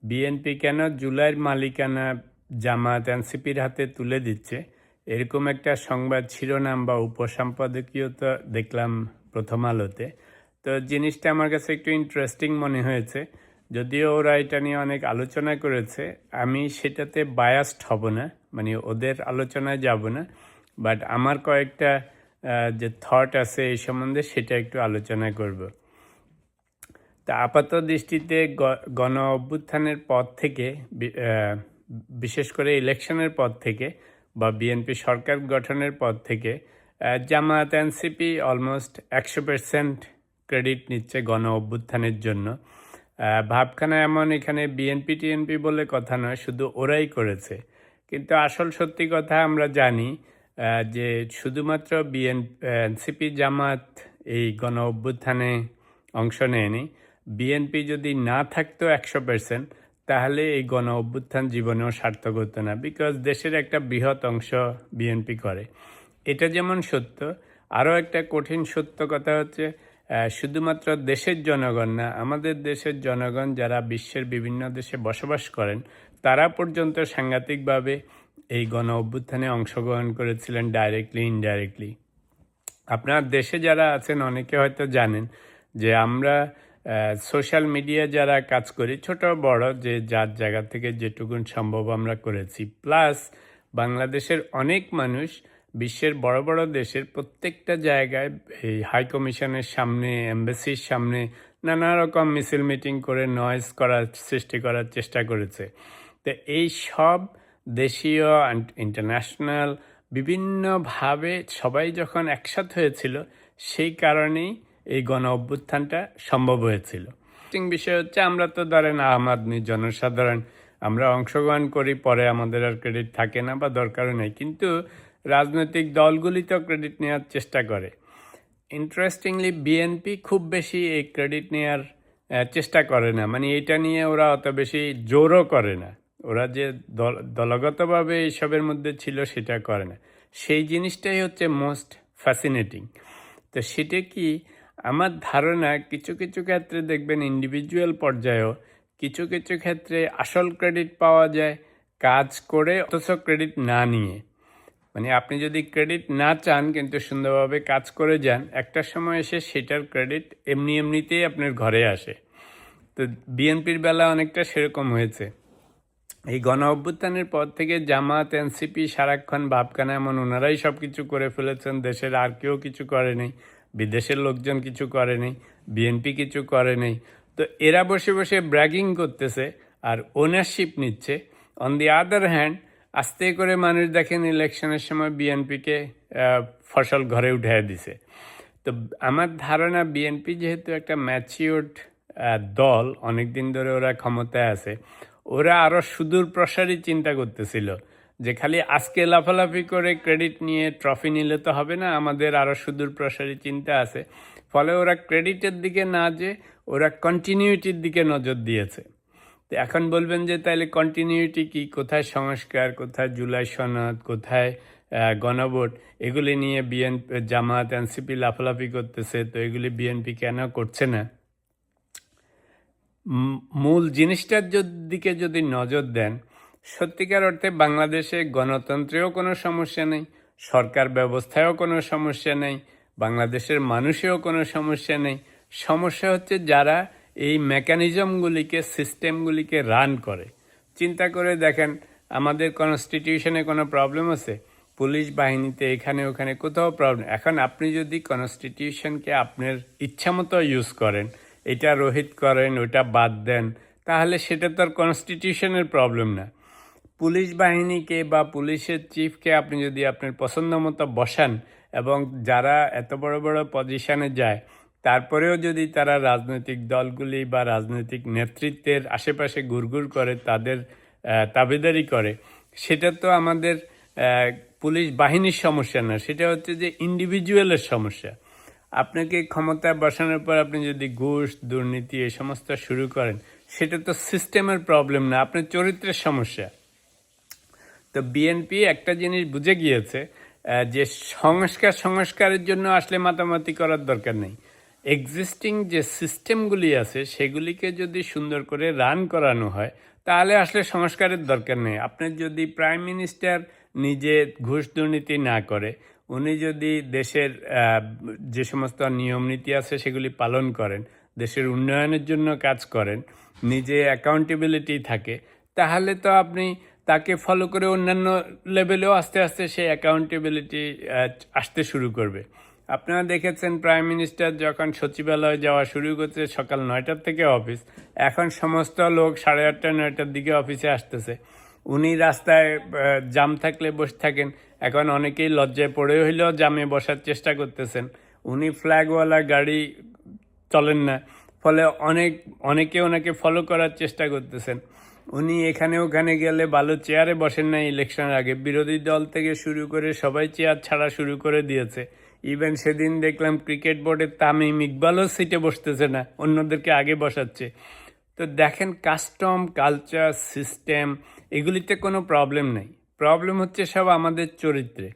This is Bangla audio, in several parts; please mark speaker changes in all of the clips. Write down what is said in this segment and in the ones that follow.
Speaker 1: বিএনপি কেন জুলাইয়ের মালিকানা জামায়াত এনসিপির হাতে তুলে দিচ্ছে, এরকম একটা সংবাদ শিরোনাম বা উপসম্পাদকীয়তা দেখলাম প্রথম আলোতে। তো জিনিসটা আমার কাছে একটু ইন্টারেস্টিং মনে হয়েছে। যদিও ওরা এটা নিয়ে অনেক আলোচনা করেছে, আমি সেটাতে বায়াসড হব না, মানে ওদের আলোচনায় যাব না। বাট আমার কয়েকটা যে থট আছে এই সম্বন্ধে সেটা একটু আলোচনা করব। তা আপাত দৃষ্টিতে গণ অভ্যুত্থানের পর থেকে, বিশেষ করে ইলেকশনের পর থেকে বা বিএনপি সরকার গঠনের পর থেকে জামায়াত এনসিপি অলমোস্ট 100% ক্রেডিট নিচ্ছে গণ অভ্যুত্থানের জন্য। ভাবখানা এমন, এখানে বিএনপি টিএনপি বলে কথা নয়, শুধু ওরাই করেছে। কিন্তু আসল সত্যি কথা আমরা জানি যে শুধুমাত্র এনসিপি জামাত এই গণ অভ্যুত্থানে অংশ নেয়নি। বিএনপি যদি না থাকতো 100%, তাহলে এই গণ অভ্যুত্থান জীবনেও সার্থক হতো না, বিকজ দেশের একটা বৃহৎ অংশ বিএনপি করে। এটা যেমন সত্য, আরও একটা কঠিন সত্য কথা হচ্ছে শুধুমাত্র দেশের জনগণ না, আমাদের দেশের জনগণ যারা বিশ্বের বিভিন্ন দেশে বসবাস করেন তারা পর্যন্ত সাংঘাতিকভাবে এই গণ অভ্যুত্থানে অংশগ্রহণ করেছিলেন, ডাইরেক্টলি ইনডাইরেক্টলি। আপনার দেশে যারা আছেন অনেকে হয়তো জানেন যে আমরা সোশ্যাল মিডিয়া যারা কাজ করি, ছোট বড় যে যার জায়গা থেকে যেটুকুন সম্ভব আমরা করেছি, প্লাস বাংলাদেশের অনেক মানুষ বিশ্বের বড় বড় দেশের প্রত্যেকটা জায়গায় এই হাই কমিশনের সামনে, এম্বাসির সামনে নানা রকম মিছিল মিটিং করে নয়েজ করার সৃষ্টি করার চেষ্টা করেছে। তো এই সব দেশীয় ইন্টারন্যাশনাল বিভিন্নভাবে সবাই যখন একসাথে হয়েছিল, সেই কারণেই এই গণ অভ্যুত্থানটা সম্ভব হয়েছিল। বিষয় হচ্ছে আমরা তো ধরেন আম আদমি জনসাধারণ, আমরা অংশগ্রহণ করি, পরে আমাদের আর ক্রেডিট থাকে না বা দরকারও নেই, কিন্তু রাজনৈতিক দলগুলি তো ক্রেডিট নেওয়ার চেষ্টা করে। ইন্টারেস্টিংলি বিএনপি খুব বেশি এই ক্রেডিট নেওয়ার চেষ্টা করে না, মানে এটা নিয়ে ওরা অত বেশি জোরও করে না। ওরা যে দলগতভাবে এইসবের মধ্যে ছিল সেটা করে না। সেই জিনিসটাই হচ্ছে মোস্ট ফ্যাসিনেটিং। তো সেটা কি, আমার ধারণা কিছু কিছু ক্ষেত্রে দেখবেন ইন্ডিভিজুয়াল পর্যায়েও কিছু কিছু ক্ষেত্রে আসল ক্রেডিট পাওয়া যায় কাজ করে অথচ ক্রেডিট না নিয়ে। মানে আপনি যদি ক্রেডিট না চান কিন্তু সুন্দরভাবে কাজ করে যান, একটা সময় এসে সেটার ক্রেডিট এমনিতেই আপনার ঘরে আসে। তো বিএনপির বেলা অনেকটা সেরকম হয়েছে। এই গণ অভ্যুত্থানের পর থেকে জামাত এনসিপি সারাক্ষণ ভাবখানা এমন, ওনারাই সব কিছু করে ফেলেছেন, দেশের আর কেউ কিছু করে নেই, বিদেশের লোকজন কিছু করে নেই, বিএনপি কিছু করে নেই। তো এরা বসে বসে ব্র্যাগিং করতেছে আর ওনারশিপ নিচ্ছে। অন দি আদার হ্যান্ড আস্তে করে মানুষ দেখেন ইলেকশনের সময় বিএনপিকে ফসল ঘরে উঠায় দিছে। তো আমার ধারণা বিএনপি যেহেতু একটা ম্যাচিওর্ড দল, অনেক দিন ধরে ওরা ক্ষমতায় আছে, ওরা আরও সুদূর প্রসারী চিন্তা করতেছিল যে খালি আজকে লাফালাফি করে ক্রেডিট নিয়ে ট্রফি নিলে তো হবে না, আমাদের আরও সুদূর প্রসারী চিন্তা আছে। ফলে ওরা ক্রেডিটের দিকে না যে ওরা কন্টিনিউটির দিকে নজর দিয়েছে। তো এখন বলবেন যে তাইলে কন্টিনিউটি কি, কোথায় সংস্কার, কোথায় জুলাই সনদ, কোথায় গণভোট, এগুলি নিয়ে জামায়াত এনসিপি লাফালাফি করতেছে, তো এগুলি বিএনপি কেন করছে না? মূল জিনিসটার দিকে যদি নজর দেন, সত্যিকার অর্থে বাংলাদেশে গণতন্ত্রেও কোনো সমস্যা নেই, সরকার ব্যবস্থায়ও কোনো সমস্যা নেই, বাংলাদেশের মানুষেও কোনো সমস্যা নেই। সমস্যা হচ্ছে যারা এই মেকানিজমগুলিকে, সিস্টেমগুলিকে রান করে। চিন্তা করে দেখেন, আমাদের কনস্টিটিউশনে কোনো প্রবলেম আছে? পুলিশ বাহিনীতে এখানে ওখানে কোথাও প্রবলেম। এখন আপনি যদি কনস্টিটিউশনকে আপনার ইচ্ছামতো ইউজ করেন, এটা রোহিত করেন, ওটা বাদ দেন, তাহলে সেটা তো আর কনস্টিটিউশনের প্রবলেম না। পুলিশ বাহিনীকে বা পুলিশের চিফকে আপনি যদি আপনার পছন্দ মতো বসান, এবং যারা এত বড় বড় পজিশনে যায় তারপরেও যদি তারা রাজনৈতিক দলগুলি বা রাজনৈতিক নেতৃত্বের আশেপাশে ঘুরঘুর করে, তাদের তাবেদারি করে, সেটা তো আমাদের পুলিশ বাহিনীর সমস্যা না, সেটা হচ্ছে যে ইন্ডিভিজুয়ালের সমস্যা। আপনাকে ক্ষমতায় বসানোর পর আপনি যদি ঘুষ, দুর্নীতি এই সমস্ত শুরু করেন, সেটা তো সিস্টেমের প্রবলেম না, আপনার চরিত্রের সমস্যা। তো বিএনপি একটা জিনিস বুঝে গিয়েছে যে সংস্কারের জন্য আসলে মাতামাতি করার দরকার নেই। এক্সিস্টিং যে সিস্টেমগুলি আছে সেগুলিকে যদি সুন্দর করে রান করানো হয় তাহলে আসলে সংস্কারের দরকার নেই। আপনি যদি প্রাইম মিনিস্টার নিজে ঘুষ দুর্নীতি না করে, উনি যদি দেশের যে সমস্ত নিয়ম নীতি আছে সেগুলি পালন করেন, দেশের উন্নয়নের জন্য কাজ করেন, নিজে অ্যাকাউন্টেবিলিটি থাকে, তাহলে তো আপনি তাকে ফলো করে অন্যান্য লেভেলেও আস্তে আস্তে সেই অ্যাকাউন্টেবিলিটি আসতে শুরু করবে। আপনারা দেখেছেন প্রাইম মিনিস্টার যখন সচিবালয়ে যাওয়া শুরু করছে সকাল 9টার থেকে অফিস, এখন সমস্ত লোক 8:30 9টার দিকে অফিসে আসতেছে। উনি রাস্তায় জাম থাকলে বসে থাকেন, এখন অনেকেই লজ্জায় পড়ে হইলেও জামে বসার চেষ্টা করতেছেন। উনি ফ্ল্যাগওয়ালা গাড়ি চলেন না, ফলে অনেকে ওনাকে ফলো করার চেষ্টা করতেছেন। উনি এখানে ওখানে গেলে ভালো চেয়ারে বসেন না। ইলেকশনের আগে বিরোধী দল থেকে শুরু করে সবাই চেয়ার ছাড়া শুরু করে দিয়েছে। ইভেন সেদিন দেখলাম ক্রিকেট বোর্ডের তামিম ইকবালও সিটে বসতেছে না, অন্যদেরকে আগে বসাচ্ছে। তো দেখেন, কাস্টম, কালচার, সিস্টেম এগুলিতে কোনো প্রবলেম নেই, প্রবলেম হচ্ছে সব আমাদের চরিত্রে।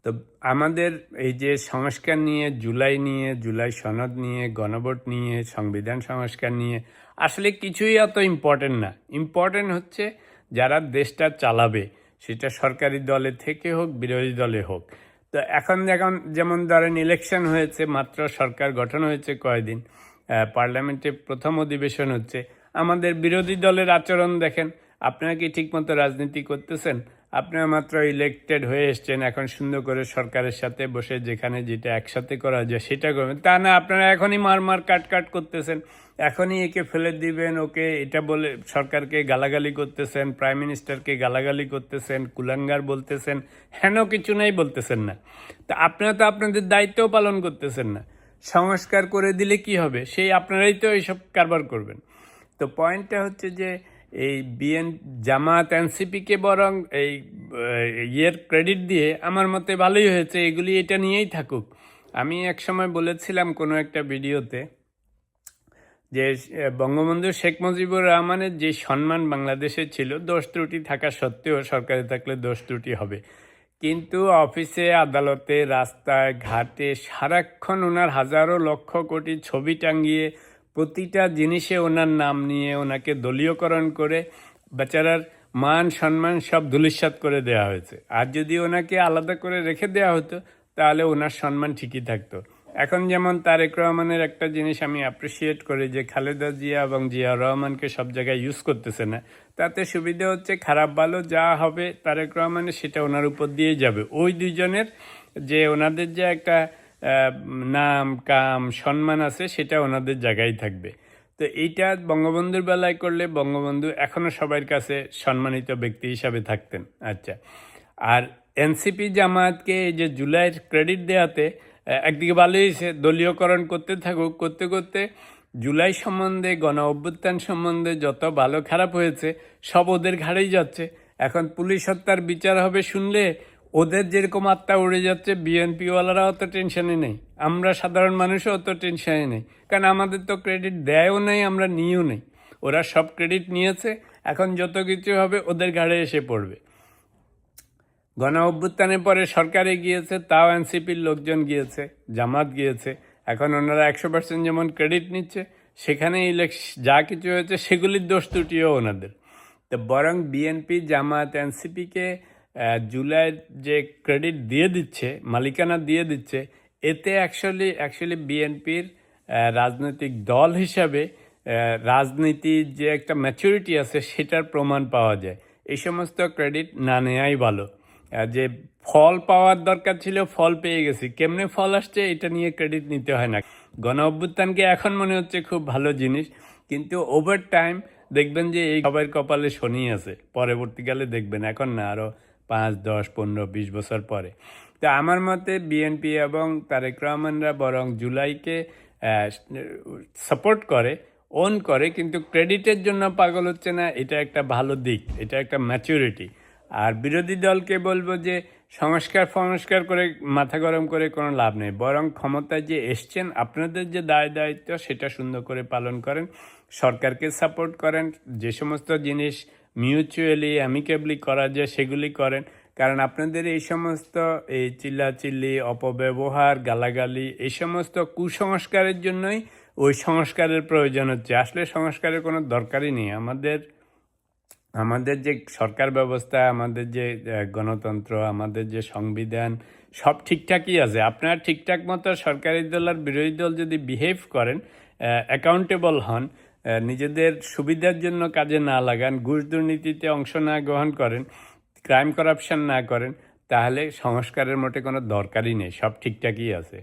Speaker 1: তো আমাদের এই যে সংস্কার নিয়ে, জুলাই সনদ নিয়ে, গণভোট নিয়ে, সংবিধান সংস্কার নিয়ে আসলে কিছুই অত ইম্পর্টেন্ট না। ইম্পর্টেন্ট হচ্ছে যারা দেশটা চালাবে, সেটা সরকারি দলে থেকে হোক, বিরোধী দলে হোক। তো এখন যেমন ধরেন ইলেকশন হয়েছে, মাত্র সরকার গঠন হয়েছে কয়দিন, পার্লামেন্টে প্রথম অধিবেশন হচ্ছে। আমাদের বিরোধী দলের আচরণ দেখেন। আপনারা কি ঠিকমতো রাজনীতি করতেছেন? আপনারা মাত্র ইলেক্টেড হয়ে এসছেন, এখন সুন্দর করে সরকারের সাথে বসে যেখানে যেটা একসাথে করা যায় সেটা করবেন। তা না, আপনারা এখনই মার কাট করতেছেন, এখনই একে ফেলে দিবেন, ওকে এটা বলে সরকারকে গালাগালি করতেছেন, প্রাইম মিনিস্টারকে গালাগালি করতেছেন, কুলাঙ্গার বলতেছেন, হেন কিছু নাই বলতেছেন না। তা আপনারা তো আপনাদের দায়িত্বও পালন করতেছেন না। সংস্কার করে দিলে কি হবে? সেই আপনারাই তো এইসব কারবার করবেন। তো পয়েন্টটা হচ্ছে যে এই জামাত এনসিপিকে বরং এই ইয়ের ক্রেডিট দিয়ে আমার মতে ভালোই হয়েছে, এগুলি এটা নিয়েই থাকুক। আমি এক সময় বলেছিলাম কোনো একটা ভিডিওতে যে বঙ্গবন্ধু শেখ মুজিবুর রহমানের যে সম্মান বাংলাদেশে ছিল, দোষ ত্রুটি থাকা সত্ত্বেও, সরকারে থাকলে দোষ ত্রুটি হবে, কিন্তু অফিসে, আদালতে, রাস্তায় ঘাটে সারাক্ষণ ওনার হাজারো লক্ষ কোটি ছবি টাঙ্গিয়ে প্রতিটা জিনিসে ওনার নাম নিয়ে ওনাকে দলীয়করণ করে বেচারার মান সম্মান সব ধূলিসাৎ করে দেওয়া হয়েছে। আর যদি ওনাকে আলাদা করে রেখে দেওয়া হতো তাহলে ওনার সম্মান ঠিকই থাকতো। এখন যেমন তারেক রহমানের একটা জিনিস আমি অ্যাপ্রিসিয়েট করি, যে খালেদা জিয়া এবং জিয়া রহমানকে সব জায়গায় ইউজ করতেছে না। তাতে সুবিধা হচ্ছে, খারাপ ভালো যা হবে তারেক রহমানের সেটা ওনার উপর দিয়ে যাবে। ওই দুইজনের যে ওনাদের যে একটা নাম কাম সম্মান আছে সেটা ওনাদের জায়গায় থাকবে। তো এইটা বঙ্গবন্ধুর বেলায় করলে বঙ্গবন্ধু এখনও সবার কাছে সম্মানিত ব্যক্তি হিসাবে থাকতেন। আচ্ছা, আর এনসিপি জামাতকে এই যে জুলাইয়ের ক্রেডিট দেওয়াতে একদিকে ভালোই হয়েছে, দলীয়করণ করতে থাকুক, করতে করতে জুলাই সম্বন্ধে, গণ অভ্যুত্থান সম্বন্ধে যত ভালো খারাপ হয়েছে সব ওদের ঘাড়েই যাচ্ছে। এখন পুলিশ হত্যার বিচার হবে শুনলে ওদের যেরকম আত্মা উড়ে যাচ্ছে, বিএনপিওয়ালারা অত টেনশনে নেই, আমরা সাধারণ মানুষও অত টেনশনে নেই, কারণ আমাদের তো ক্রেডিট দেয়ও নেই, আমরা নিয়েও নেই। ওরা সব ক্রেডিট নিয়েছে, এখন যত কিছু হবে ওদের ঘাড়ে এসে পড়বে। গণ অভ্যুত্থানের পরে সরকারে গিয়েছে, তাও এনসিপির লোকজন গিয়েছে, জামাত গিয়েছে, এখন ওনারা 100% যেমন ক্রেডিট নিচ্ছে, সেখানে যা কিছু হয়েছে সেগুলির দোষ ত্রুটিও ওনাদের। তো বরং বিএনপি, জামাত, এনসিপিকে জুলাইয়ের যে ক্রেডিট দিয়ে দিচ্ছে, মালিকানা দিয়ে দিচ্ছে, এতে অ্যাকচুয়ালি বিএনপির রাজনৈতিক দল হিসাবে রাজনীতির যে একটা ম্যাচুরিটি আছে সেটার প্রমাণ পাওয়া যায়। এই সমস্ত ক্রেডিট না নেওয়াই ভালো। যে ফল পাওয়ার দরকার ছিল, ফল পেয়ে গেছি, কেমনে ফল আসছে এটা নিয়ে ক্রেডিট নিতে হয় না। গণ অভ্যুত্থানকে এখন মনে হচ্ছে খুব ভালো জিনিস, কিন্তু ওভার টাইম দেখবেন যে এই সবার কপালে শনি আছে, পরবর্তীকালে দেখবেন, এখন না, আরও 5, 10, 15, 20 বছর পরে। তো আমার মতে বিএনপি এবং তারেক রহমানরা বরং জুলাইকে সাপোর্ট করে, ওন করে, কিন্তু ক্রেডিটের জন্য পাগল হচ্ছে না। এটা একটা ভালো দিক, এটা একটা ম্যাচুরিটি। আর বিরোধী দলকে বলবো যে সংস্কার করে মাথা গরম করে কোনো লাভ নেই, বরং ক্ষমতায় যে এসছেন, আপনাদের যে দায়িত্ব সেটা সুন্দর করে পালন করেন, সরকারকে সাপোর্ট করেন, যে সমস্ত জিনিস মিউচুয়ালি অ্যামিকেবলি করা যায় সেগুলি করেন। কারণ আপনাদের এই সমস্ত এই চিল্লাচিল্লি, অপব্যবহার, গালাগালি এই সমস্ত কুসংস্কারের জন্যই ওই সংস্কারের প্রয়োজন হচ্ছে। আসলে সংস্কারের কোনো দরকারই নেই। আমাদের যে সরকার ব্যবস্থা, আমাদের যে গণতন্ত্র, আমাদের যে সংবিধান সব ঠিকঠাকই আছে। আপনারা ঠিকঠাক মতো সরকারি দল আর বিরোধী দল যদি বিহেভ করেন, অ্যাকাউন্টেবল হন, নিজেদের সুবিধার জন্য কাজে না লাগান, ঘুষ দুর্নীতিতে অংশ না গ্রহণ করেন, ক্রাইম করাপশন না করেন, তাহলে সংস্কারের মোটে কোনো দরকারই নেই, সব ঠিকঠাকই আছে।